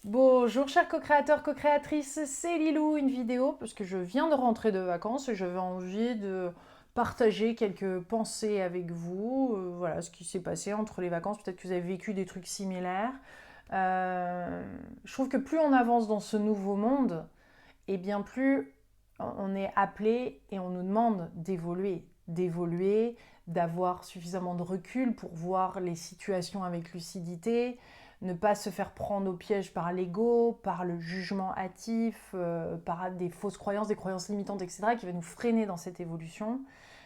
Bonjour chers co-créateurs, co-créatrices, c'est Lilou, une vidéo parce que je viens de rentrer de vacances et j'avais envie de partager quelques pensées avec vous. Voilà ce qui s'est passé entre les vacances, peut-être que vous avez vécu des trucs similaires. Je trouve que plus on avance dans ce nouveau monde, et bien plus on est appelé et on nous demande d'évoluer, d'avoir suffisamment de recul pour voir les situations avec lucidité, ne pas se faire prendre au piège par l'ego, par le jugement hâtif, par des fausses croyances, des croyances limitantes, etc., qui va nous freiner dans cette évolution.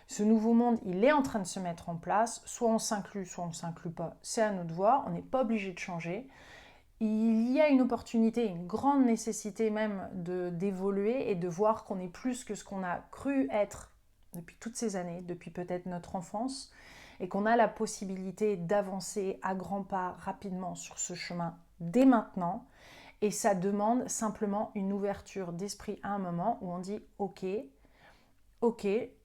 Ce nouveau monde, il est en train de se mettre en place. Soit on s'inclut, soit on ne s'inclut pas. C'est à nous de voir. On n'est pas obligé de changer. Il y a une opportunité, une grande nécessité même d'évoluer et de voir qu'on est plus que ce qu'on a cru être depuis toutes ces années, depuis peut-être notre enfance, et qu'on a la possibilité d'avancer à grands pas rapidement sur ce chemin dès maintenant. Et ça demande simplement une ouverture d'esprit à un moment où on dit ok,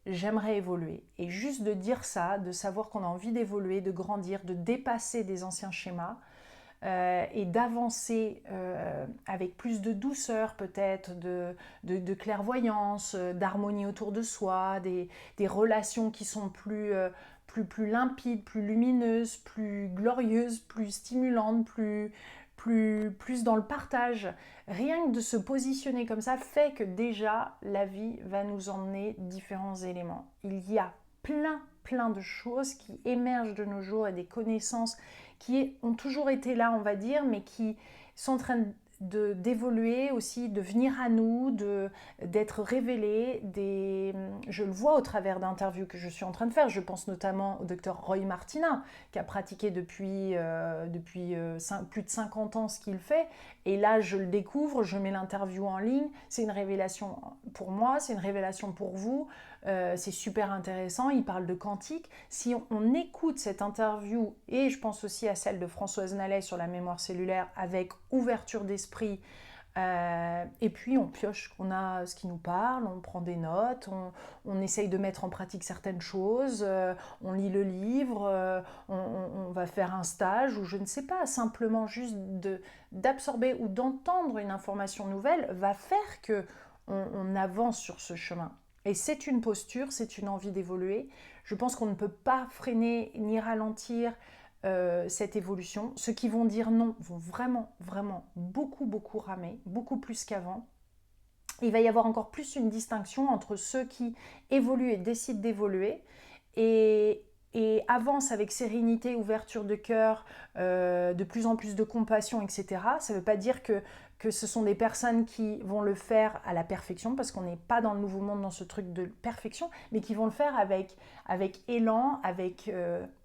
j'aimerais évoluer. Et juste de dire ça, de savoir qu'on a envie d'évoluer, de grandir, de dépasser des anciens schémas, et d'avancer avec plus de douceur peut-être, de clairvoyance, d'harmonie autour de soi, des relations qui sont plus limpides, plus lumineuses, plus glorieuses, plus stimulantes, plus dans le partage. Rien que de se positionner comme ça fait que déjà la vie va nous emmener différents éléments. Il y a plein de choses qui émergent de nos jours et des connaissances qui ont toujours été là, on va dire, mais qui sont en train d'évoluer aussi, de venir à nous, d'être révélées. Je le vois au travers d'interviews que je suis en train de faire. Je pense notamment au docteur Roy Martina, qui a pratiqué depuis plus de 50 ans ce qu'il fait. Et là, je le découvre, je mets l'interview en ligne. C'est une révélation pour moi, c'est une révélation pour vous. C'est super intéressant, il parle de quantique. Si on écoute cette interview, et je pense aussi à celle de Françoise Nallet sur la mémoire cellulaire, avec ouverture d'esprit, et puis on pioche, on a ce qui nous parle, on prend des notes, on essaye de mettre en pratique certaines choses, on lit le livre, on va faire un stage, ou je ne sais pas, simplement juste d'absorber ou d'entendre une information nouvelle va faire que on avance sur ce chemin. Et c'est une posture, c'est une envie d'évoluer. Je pense qu'on ne peut pas freiner ni ralentir cette évolution. Ceux qui vont dire non vont vraiment beaucoup ramer, beaucoup plus qu'avant. Il va y avoir encore plus une distinction entre ceux qui évoluent et décident d'évoluer et, avancent avec sérénité, ouverture de cœur, de plus en plus de compassion, etc. Ça ne veut pas dire que ce sont des personnes qui vont le faire à la perfection, parce qu'on n'est pas dans le nouveau monde dans ce truc de perfection, mais qui vont le faire avec élan, avec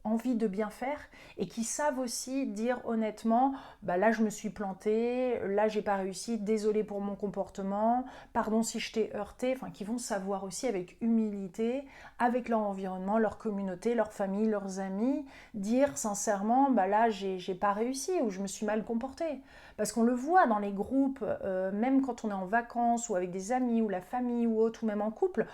envie de bien faire, et qui savent aussi dire honnêtement, bah là je me suis plantée, là j'ai pas réussi, désolé pour mon comportement, pardon si je t'ai heurté, enfin qui vont savoir aussi avec humilité, avec leur environnement, leur communauté, leur famille, leurs amis, dire sincèrement, bah là j'ai pas réussi ou je me suis mal comportée. Parce qu'on le voit dans les groupes, même quand on est en vacances ou avec des amis ou la famille ou autre, ou même en couple,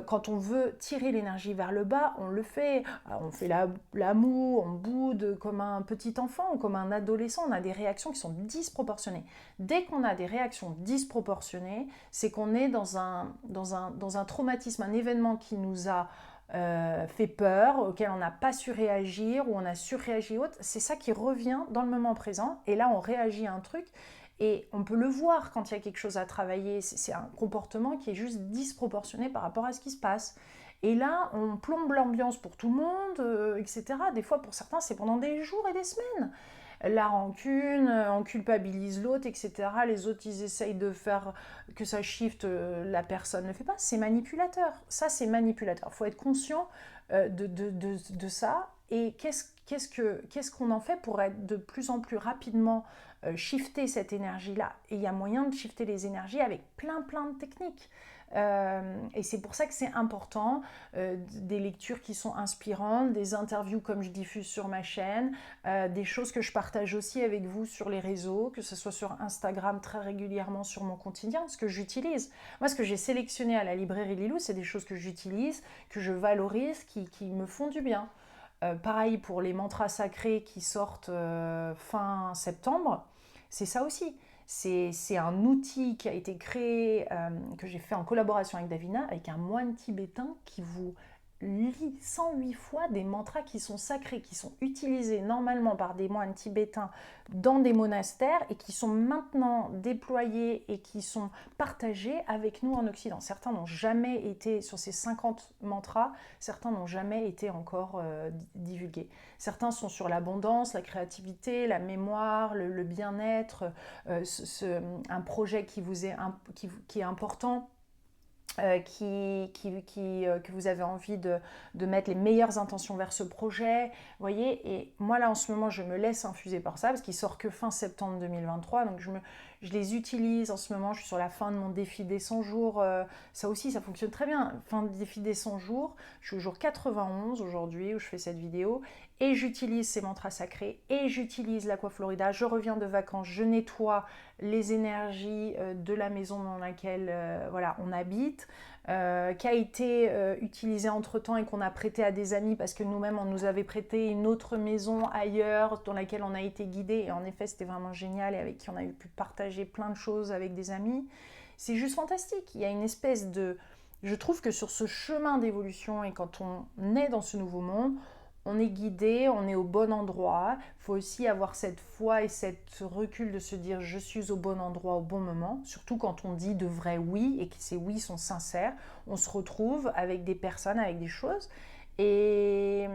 quand on veut tirer l'énergie vers le bas, on le fait. On fait la moue, on boude comme un petit enfant ou comme un adolescent. On a des réactions qui sont disproportionnées. Dès qu'on a des réactions disproportionnées, c'est qu'on est dans un traumatisme, un événement qui nous a fait peur, auquel on n'a pas su réagir, ou on a surréagi autre. C'est ça qui revient dans le moment présent. Et là, on réagit à un truc. Et on peut le voir quand il y a quelque chose à travailler. C'est un comportement qui est juste disproportionné par rapport à ce qui se passe. Et là, on plombe l'ambiance pour tout le monde, etc. Des fois, pour certains, c'est pendant des jours et des semaines. La rancune, on culpabilise l'autre, etc. Les autres, ils essayent de faire que ça shift, la personne ne le fait pas. C'est manipulateur. Ça, c'est manipulateur. Il faut être conscient de ça. Et qu'est-ce qu'on en fait pour être de plus en plus rapidement shifter cette énergie-là? Et il y a moyen de shifter les énergies avec plein de techniques. Et c'est pour ça que c'est important, des lectures qui sont inspirantes, des interviews comme je diffuse sur ma chaîne, des choses que je partage aussi avec vous sur les réseaux, que ce soit sur Instagram très régulièrement, sur mon quotidien, ce que j'utilise. Moi, ce que j'ai sélectionné à la librairie Lilou, c'est des choses que j'utilise, que je valorise, qui me font du bien. Pareil pour les mantras sacrés qui sortent fin septembre. c'est ça aussi. C'est un outil qui a été créé, que j'ai fait en collaboration avec Davina, avec un moine tibétain qui vous lit 108 fois des mantras qui sont sacrés, qui sont utilisés normalement par des moines tibétains dans des monastères et qui sont maintenant déployés et qui sont partagés avec nous en Occident. Certains n'ont jamais été, sur ces 50 mantras, certains n'ont jamais été encore divulgués. Certains sont sur l'abondance, la créativité, la mémoire, le bien-être, un projet qui est important. Que vous avez envie de mettre les meilleures intentions vers ce projet, voyez, et moi là en ce moment je me laisse infuser par ça, parce qu'il sort que fin septembre 2023, donc je les utilise en ce moment, je suis sur la fin de mon défi des 100 jours, ça aussi ça fonctionne très bien, fin de défi des 100 jours, je suis au jour 91 aujourd'hui où je fais cette vidéo, et j'utilise ces mantras sacrés, et j'utilise l'Aquaflorida, je reviens de vacances, je nettoie les énergies de la maison dans laquelle voilà, on habite, qui a été utilisée entre-temps et qu'on a prêté à des amis parce que nous-mêmes, on nous avait prêté une autre maison ailleurs dans laquelle on a été guidés. Et en effet, c'était vraiment génial et avec qui on a pu partager plein de choses avec des amis. C'est juste fantastique. Il y a une espèce de... Je trouve que sur ce chemin d'évolution et quand on est dans ce nouveau monde, on est guidé, on est au bon endroit. Il faut aussi avoir cette foi et cette recul de se dire je suis au bon endroit au bon moment. Surtout quand on dit de vrais oui et que ces oui sont sincères. On se retrouve avec des personnes, avec des choses et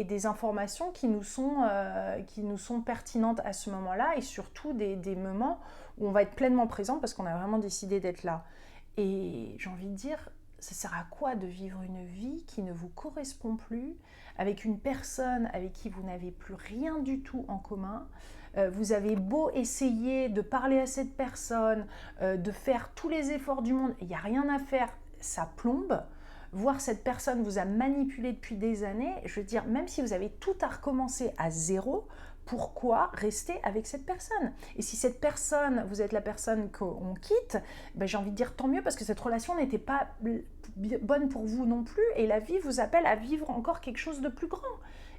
des informations qui nous sont pertinentes à ce moment-là et surtout des moments où on va être pleinement présent parce qu'on a vraiment décidé d'être là. Et j'ai envie de dire, ça sert à quoi de vivre une vie qui ne vous correspond plus, avec une personne avec qui vous n'avez plus rien du tout en commun. Vous avez beau essayer de parler à cette personne, de faire tous les efforts du monde, il n'y a rien à faire, ça plombe. Voir cette personne vous a manipulé depuis des années, je veux dire, même si vous avez tout à recommencer à zéro, pourquoi rester avec cette personne? Et si cette personne, vous êtes la personne qu'on quitte, ben j'ai envie de dire tant mieux parce que cette relation n'était pas bonne pour vous non plus et la vie vous appelle à vivre encore quelque chose de plus grand.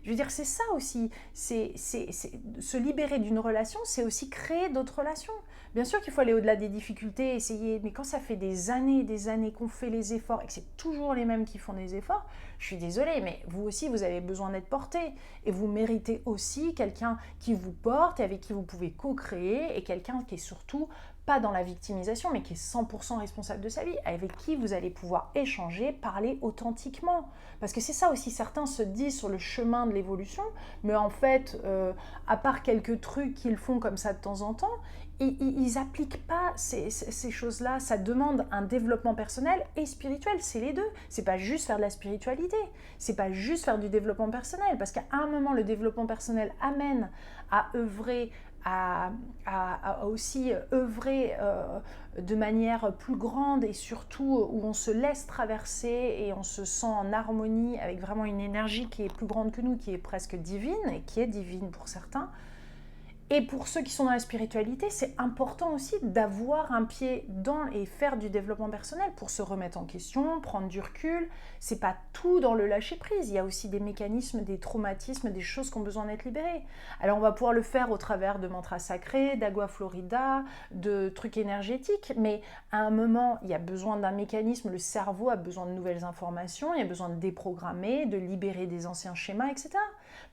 Je veux dire, c'est ça aussi, c'est se libérer d'une relation, c'est aussi créer d'autres relations. Bien sûr qu'il faut aller au-delà des difficultés, essayer, mais quand ça fait des années qu'on fait les efforts et que c'est toujours les mêmes qui font des efforts, je suis désolée, mais vous aussi, vous avez besoin d'être porté. Et vous méritez aussi quelqu'un qui vous porte et avec qui vous pouvez co-créer et quelqu'un qui est surtout pas dans la victimisation, mais qui est 100% responsable de sa vie, avec qui vous allez pouvoir échanger, parler authentiquement. Parce que c'est ça aussi, certains se disent sur le chemin de l'évolution, mais en fait, à part quelques trucs qu'ils font comme ça de temps en temps, ils n'appliquent pas ces choses-là. Ça demande un développement personnel et spirituel, c'est les deux. C'est pas juste faire de la spiritualité, c'est pas juste faire du développement personnel, parce qu'à un moment, le développement personnel amène à œuvrer, à aussi œuvrer de manière plus grande et surtout où on se laisse traverser et on se sent en harmonie avec vraiment une énergie qui est plus grande que nous, qui est presque divine et qui est divine pour certains. Et pour ceux qui sont dans la spiritualité, c'est important aussi d'avoir un pied dans et faire du développement personnel pour se remettre en question, prendre du recul. C'est pas tout dans le lâcher prise. Il y a aussi des mécanismes, des traumatismes, des choses qui ont besoin d'être libérées. Alors on va pouvoir le faire au travers de mantras sacrés, d'Aquaflorida, de trucs énergétiques. Mais à un moment, il y a besoin d'un mécanisme. Le cerveau a besoin de nouvelles informations. Il y a besoin de déprogrammer, de libérer des anciens schémas, etc.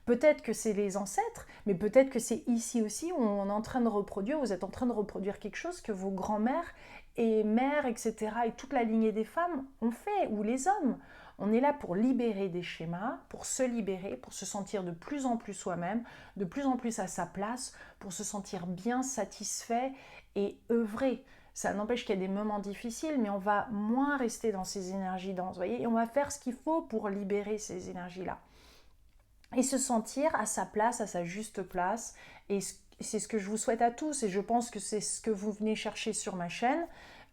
Peut-être que c'est les ancêtres, mais peut-être que c'est ici aussi où on est en train de reproduire, vous êtes en train de reproduire quelque chose que vos grands-mères et mères, etc., et toute la lignée des femmes ont fait, ou les hommes. On est là pour libérer des schémas, pour se libérer, pour se sentir de plus en plus soi-même, de plus en plus à sa place, pour se sentir bien satisfait et œuvrer. Ça n'empêche qu'il y a des moments difficiles, mais on va moins rester dans ces énergies denses, voyez, et on va faire ce qu'il faut pour libérer ces énergies-là. Et se sentir à sa place, à sa juste place. Et c'est ce que je vous souhaite à tous. Et je pense que c'est ce que vous venez chercher sur ma chaîne.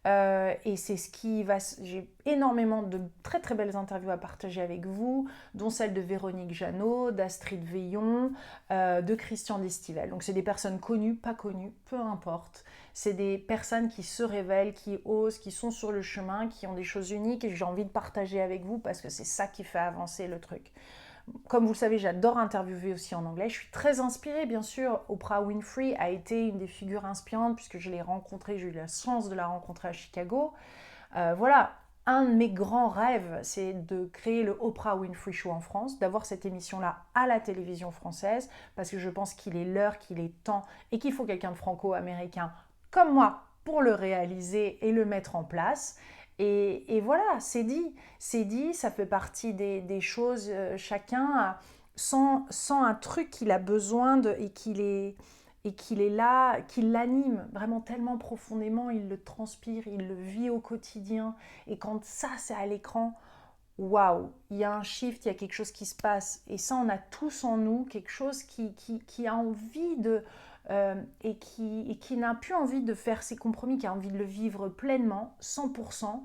Et c'est ce qui va... J'ai énormément de très très belles interviews à partager avec vous, dont celle de Véronique Jeannot, d'Astrid Veillon, de Christian Destivelle. Donc c'est des personnes connues, pas connues, peu importe. C'est des personnes qui se révèlent, qui osent, qui sont sur le chemin, qui ont des choses uniques et j'ai envie de partager avec vous parce que c'est ça qui fait avancer le truc. Comme vous le savez, j'adore interviewer aussi en anglais. Je suis très inspirée, bien sûr. Oprah Winfrey a été une des figures inspirantes puisque je l'ai rencontrée, j'ai eu la chance de la rencontrer à Chicago. Voilà, un de mes grands rêves, c'est de créer le Oprah Winfrey Show en France, d'avoir cette émission-là à la télévision française, parce que je pense qu'il est l'heure, qu'il est temps, et qu'il faut quelqu'un de franco-américain comme moi pour le réaliser et le mettre en place. Et voilà, c'est dit, ça fait partie des choses, chacun sent un truc qu'il a besoin de, et qu'il est là, qu'il l'anime vraiment tellement profondément, il le transpire, il le vit au quotidien. Et quand ça, c'est à l'écran, waouh, il y a un shift, il y a quelque chose qui se passe. Et ça, on a tous en nous quelque chose qui a envie de... et qui n'a plus envie de faire ses compromis, qui a envie de le vivre pleinement, 100%,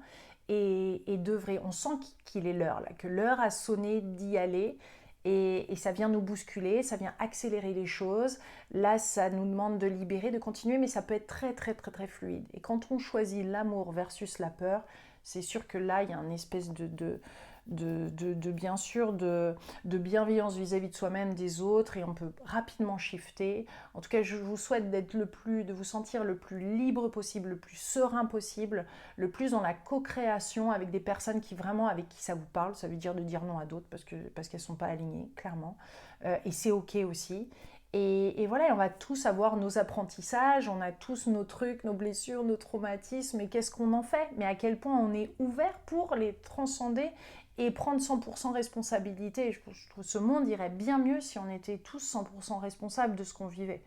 et d'œuvrer. On sent qu'il est l'heure, là, que l'heure a sonné d'y aller. Et ça vient nous bousculer, ça vient accélérer les choses. Là, ça nous demande de libérer, de continuer, mais ça peut être très, très, très, très fluide. Et quand on choisit l'amour versus la peur, c'est sûr que là, il y a une espèce bien sûr, de bienveillance vis-à-vis de soi-même, des autres, et on peut rapidement shifter. En tout cas, je vous souhaite de vous sentir le plus libre possible, le plus serein possible, le plus dans la co-création avec des personnes qui vraiment, avec qui ça vous parle. Ça veut dire de dire non à d'autres parce qu'elles ne sont pas alignées, clairement. Et c'est ok aussi. Et voilà, on va tous avoir nos apprentissages, on a tous nos trucs, nos blessures, nos traumatismes, et qu'est-ce qu'on en fait? Mais à quel point on est ouvert pour les transcender et prendre 100% responsabilité. Je trouve que ce monde irait bien mieux si on était tous 100% responsables de ce qu'on vivait,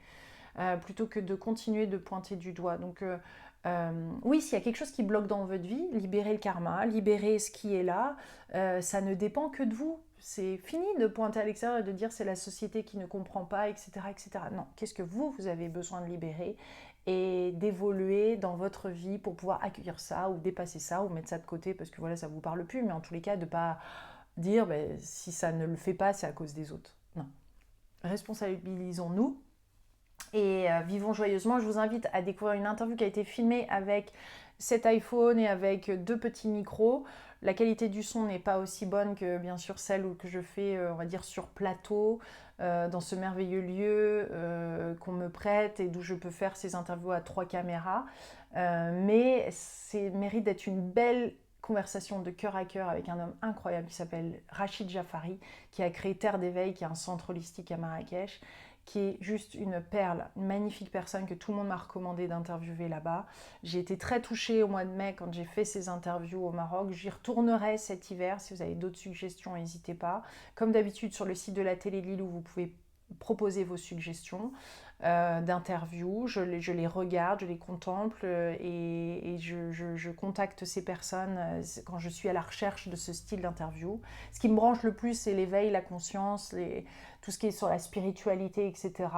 plutôt que de continuer de pointer du doigt. Donc oui, s'il y a quelque chose qui bloque dans votre vie, libérez le karma, libérez ce qui est là, ça ne dépend que de vous. C'est fini de pointer à l'extérieur et de dire c'est la société qui ne comprend pas, etc. etc. Non, qu'est-ce que vous avez besoin de libérer et d'évoluer dans votre vie pour pouvoir accueillir ça ou dépasser ça ou mettre ça de côté parce que voilà, ça ne vous parle plus, mais en tous les cas, de ne pas dire ben, si ça ne le fait pas, c'est à cause des autres. Non. Responsabilisons-nous et vivons joyeusement. Je vous invite à découvrir une interview qui a été filmée avec cet iPhone et avec deux petits micros. La qualité du son n'est pas aussi bonne que bien sûr celle que je fais, on va dire, sur plateau, dans ce merveilleux lieu qu'on me prête et d'où je peux faire ces interviews à 3 caméras. Mais c'est mérite d'être une belle conversation de cœur à cœur avec un homme incroyable qui s'appelle Rachid Jafari, qui a créé Terre d'éveil, qui est un centre holistique à Marrakech, qui est juste une perle, une magnifique personne que tout le monde m'a recommandé d'interviewer là-bas. J'ai été très touchée au mois de mai quand j'ai fait ces interviews au Maroc. J'y retournerai cet hiver. Si vous avez d'autres suggestions, n'hésitez pas. Comme d'habitude, sur le site de la télé Lilou, vous pouvez proposer vos suggestions d'interviews. Je les regarde, je les contemple et je contacte ces personnes quand je suis à la recherche de ce style d'interview. Ce qui me branche le plus, c'est l'éveil, la conscience, tout ce qui est sur la spiritualité, etc.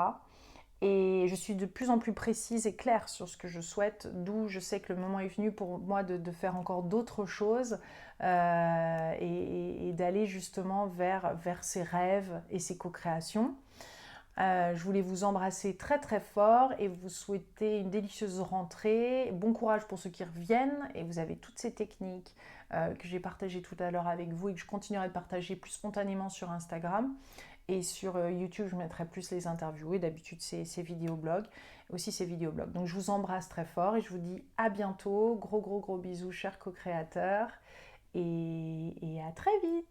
Et je suis de plus en plus précise et claire sur ce que je souhaite, d'où je sais que le moment est venu pour moi de faire encore d'autres choses et d'aller justement vers ces rêves et ces co-créations. Je voulais vous embrasser très très fort et vous souhaiter une délicieuse rentrée. Bon courage pour ceux qui reviennent et vous avez toutes ces techniques que j'ai partagées tout à l'heure avec vous et que je continuerai de partager plus spontanément sur Instagram. Et sur YouTube, je mettrai plus les interviews et d'habitude ces vidéoblogs, aussi ces vidéoblogs. Donc je vous embrasse très fort et je vous dis à bientôt. Gros gros gros bisous chers co-créateurs et à très vite.